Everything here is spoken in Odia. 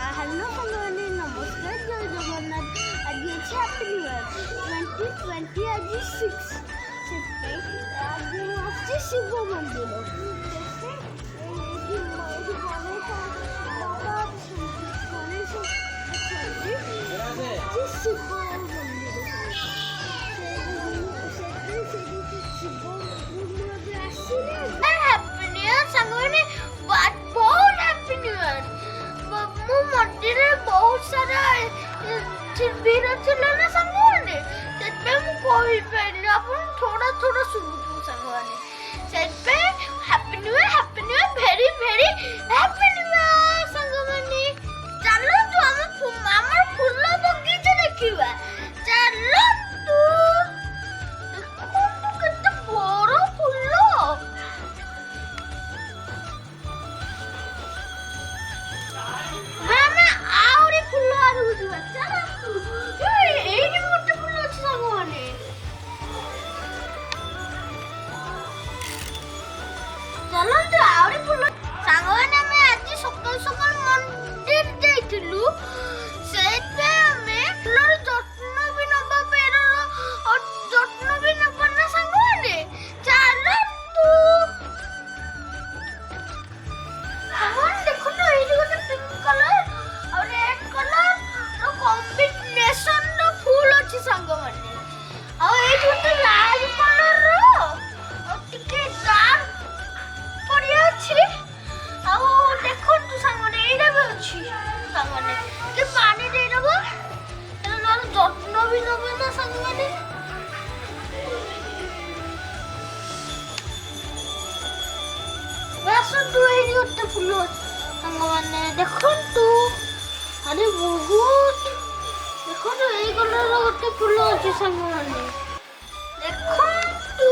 হ্যালো সাଙ୍ଗମାନେ ନମସ୍କାର ଜୟ ଜଗନ୍ନାଥ। ଆଜି ଅଛି ହାପି ନ୍ୟୁ ଇୟର 2020 ଆଜି 6 ସେଥିପାଇଁ ଆଜି ମୁଁ ଆସିଛି ଶିବ ମନ୍ଦିର। ଭିଡ଼ ଥିଲା ନା ସାଙ୍ଗମାନେ, ସେଥିପାଇଁ ମୁଁ କହିପାରିଲି ଆପଣ ଥୋଡ଼ା ଥୋଡ଼ା ଶୁଣୁଛୁ ସାଙ୍ଗମାନେ। ସେଥିପାଇଁ happy new year very very happy new year ସାଙ୍ଗମାନେ। ଚାଲନ୍ତୁ ଆମର ଫୁଲ ବଗିଚା ଦେଖିବା, ଚାଲନ୍ତୁ। ଦେଖନ୍ତୁ କେତେ ବଡ଼ ଫୁଲ। ଆମେ ଆହୁରି ଫୁଲ ଆଡକୁ ଯିବା, ଚାଲନ୍ତୁ। ଏଇଠି ଗୋଟେ ଫୁଲ ଅଛି ସାଙ୍ଗମାନେ, ଚାଲନ୍ତୁ ଆହୁରି ଫୁଲ। ସାଙ୍ଗମାନେ ଆମେ ଆଜି ସକାଳୁ ସକାଳୁ ମନ୍ଦିର ଯାଇଥିଲୁ, ସେଇଥିପାଇଁ ଆମେ ଫୁଲର ଯତ୍ନ ବି ନବା ନା ସାଙ୍ଗମାନେ। ଚାଲନ୍ତୁ ସାଙ୍ଗମାନେ, ଦେଖନ୍ତୁ ଏଇଠି ଗୋଟେ ପିଙ୍କ କଲର ଆଉ ରେଡ୍ କଲର କମ୍ବିନେସନ ଫୁଲ ଅଛି ସାଙ୍ଗମାନେ। ଆଉ ଏଇଠି ଗୋଟେ ଲାଲ କଲର ଟିକେ ଡାର୍କ ପଡିଆ ଅଛି। ଆଉ ଦେଖନ୍ତୁ ସାଙ୍ଗମାନେ, ଏଇଟା ବି ଅଛି ସାଙ୍ଗମାନେ। ଟିକେ ପାଣି ଦେଇଦବ, ନହେଲେ ଯତ୍ନ ବି ନବ ନା ସାଙ୍ଗମାନେ। ଆସନ୍ତୁ, ଏଇଠି ଗୋଟେ ଫୁଲ ଅଛି ସାଙ୍ଗମାନେ, ଦେଖନ୍ତୁ। ଆରେ ବହୁତ, ଦେଖନ୍ତୁ ଏଇ କଲର ଗୋଟେ ଫୁଲ ଅଛି ସାଙ୍ଗମାନେ, ଦେଖନ୍ତୁ।